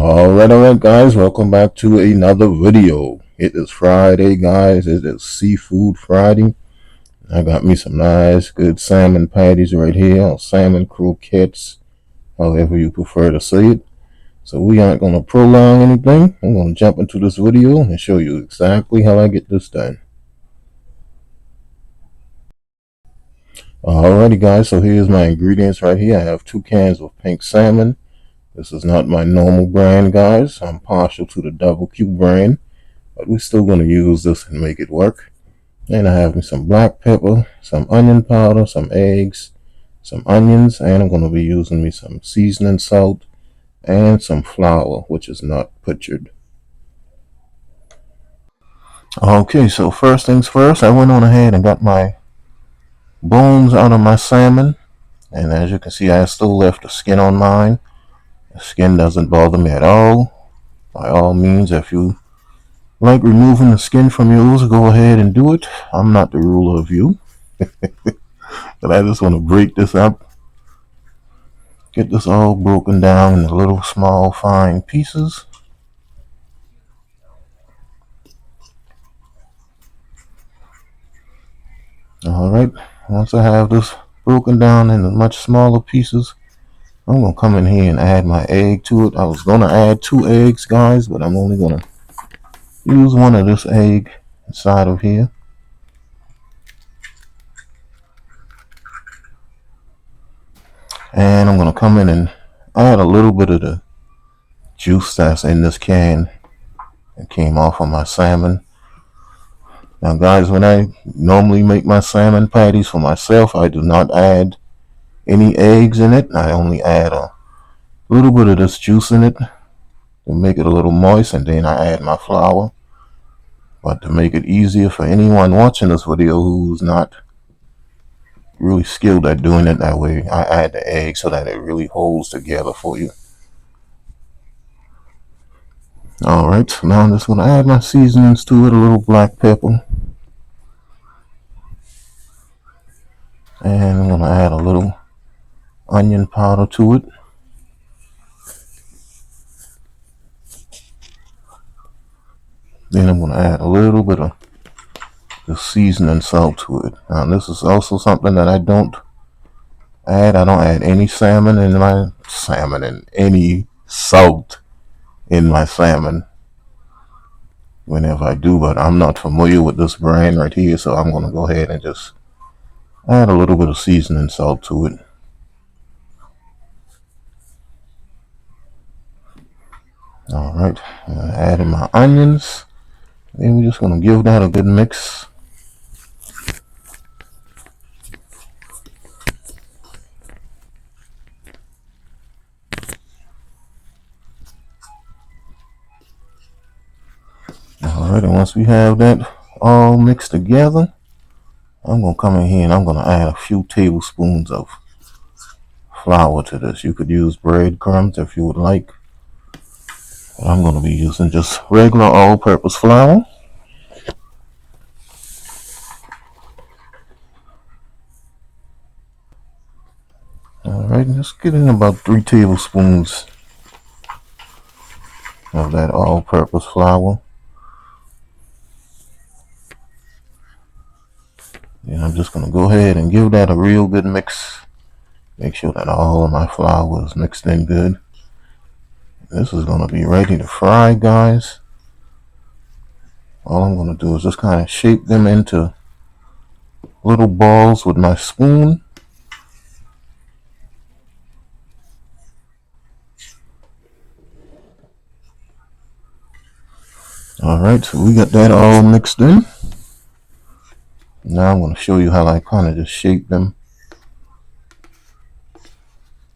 Alright guys, welcome back to another video. It is Friday guys, it is Seafood Friday. I got me some nice good salmon patties right here, or salmon croquettes, however you prefer to say it. So we aren't going to prolong anything. I'm going to jump into this video and show you exactly how I get this done. Alrighty guys, so here's my ingredients right here. I have 2 cans of pink salmon. This is not my normal brand guys. I'm partial to the double Q brand, but we're still going to use this and make it work. And I have me some black pepper, some onion powder, some eggs, some onions, and I'm going to be using me some seasoning salt and some flour, which is not butchered. Okay, so first things first, I went on ahead and got my bones out of my salmon, and as you can see, I still left the skin on mine. The skin doesn't bother me at all. By all means, if you like removing the skin from yours, go ahead and do it. I'm not the ruler of you. But I just want to break this up. Get this all broken down into little small fine pieces. Alright, once I have this broken down into much smaller pieces, I'm going to come in here and add my egg to it. I was going to add 2 eggs guys, but I'm only going to use one of this egg inside of here. And I'm going to come in and add a little bit of the juice that's in this can that came off of my salmon. Now guys, when I normally make my salmon patties for myself, I do not add any eggs in it. I only add a little bit of this juice in it to make it a little moist, and then I add my flour. But to make it easier for anyone watching this video who's not really skilled at doing it that way, I add the egg so that it really holds together for you. Alright, so now I'm just going to add my seasonings to it, a little black pepper. And I'm going to add a little onion powder to it. Then I'm going to add a little bit of the seasoning salt to it. Now this is also something that I don't add. I don't add any salmon in my salmon and any salt in my salmon whenever I do, but I'm not familiar with this brand right here, so I'm going to go ahead and just add a little bit of seasoning salt to it. Alright, adding my onions. Then we're just going to give that a good mix. Alright, and once we have that all mixed together, I'm going to come in here and I'm going to add a few tablespoons of flour to this. You could use breadcrumbs if you would like, but I'm going to be using just regular all-purpose flour. Alright, just get in about 3 tablespoons of that all-purpose flour. And I'm just going to go ahead and give that a real good mix. Make sure that all of my flour is mixed in good. This is going to be ready to fry, guys. All I'm going to do is just kind of shape them into little balls with my spoon. Alright, so we got that all mixed in. Now I'm going to show you how I kind of just shape them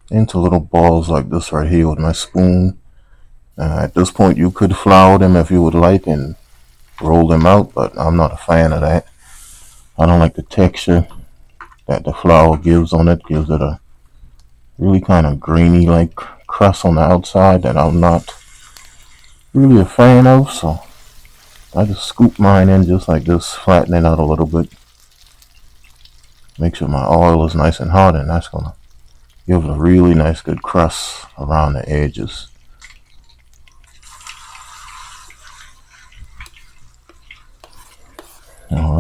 into little balls like this right here with my spoon. At this point you could flour them if you would like and roll them out, but I'm not a fan of that. I don't like the texture that the flour gives on it. Gives it a really kind of grainy like crust on the outside that I'm not really a fan of, so I just scoop mine in just like this, flatten it out a little bit. Make sure my oil is nice and hot, and that's going to give it a really nice good crust around the edges.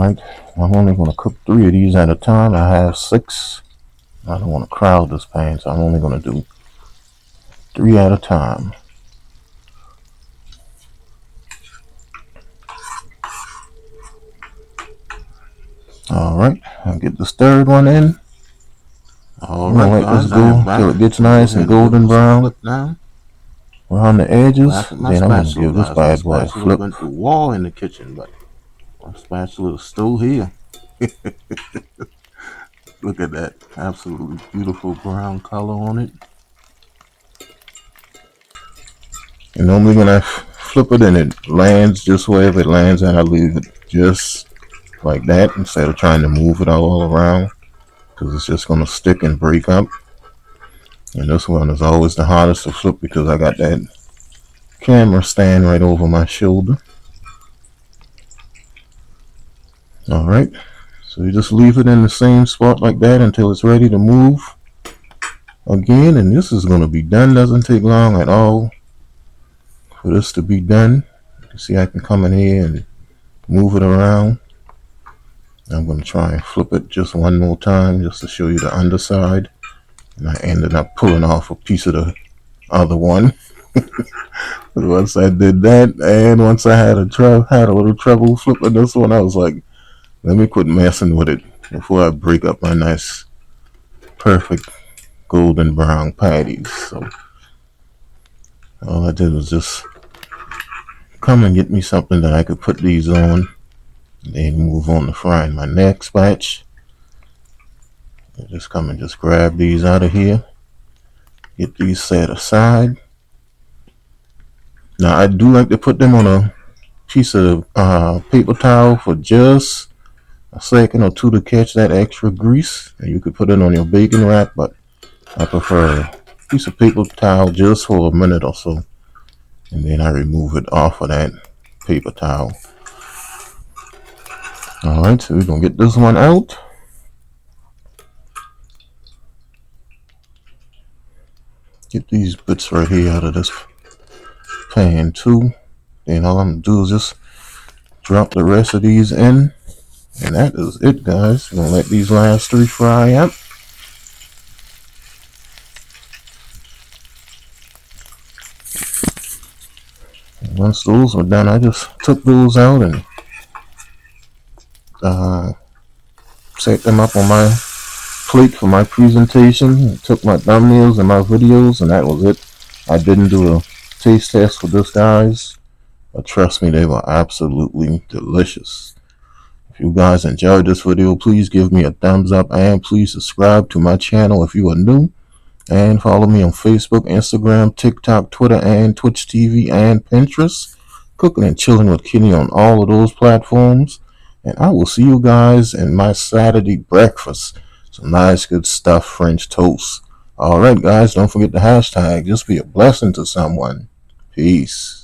Alright, I'm only going to cook 3 of these at a time. I have 6. I don't want to crowd this pan, so I'm only going to do 3 at a time. Alright, I'll get this third one in. Alright, let this go till it gets nice and golden brown around the edges. Then I'm going to give this bad boy a flip. Went through wall in the kitchen, but my spatula is still here. Look at that absolutely beautiful brown color on it. And normally when I flip it and it lands just wherever it lands, and I leave it just like that instead of trying to move it all around, because it's just going to stick and break up. And this one is always the hardest to flip because I got that camera stand right over my shoulder. Alright, so you just leave it in the same spot like that until it's ready to move again, and this is going to be done. Doesn't take long at all for this to be done. You see, I can come in here and move it around. I'm going to try and flip it just one more time just to show you the underside, and I ended up pulling off a piece of the other one. Once I did that, and once I had a little trouble flipping this one, I was like, let me quit messing with it before I break up my nice, perfect golden brown patties. So all I did was just come and get me something that I could put these on, and then move on to frying my next batch. And just come and just grab these out of here, get these set aside. Now I do like to put them on a piece of paper towel for just a second or two to catch that extra grease. And you could put it on your bacon wrap, but I prefer a piece of paper towel just for a minute or so, and then I remove it off of that paper towel. Alright, so we're going to get this one out. Get these bits right here out of this pan too. Then all I'm going to do is just drop the rest of these in. And that is it, guys. I'm going to let these last 3 fry up. And once those were done, I just took those out and set them up on my plate for my presentation. I took my thumbnails and my videos, and that was it. I didn't do a taste test for this, guys, but trust me, they were absolutely delicious. If you guys enjoyed this video, please give me a thumbs up, and please subscribe to my channel if you are new, and follow me on Facebook, Instagram, TikTok, Twitter, and Twitch TV, and Pinterest. Cooking and Chilling with Kenny on all of those platforms. And I will see you guys in my Saturday breakfast. Some nice good stuff, French toast. Alright, guys, don't forget the hashtag. Just be a blessing to someone. Peace.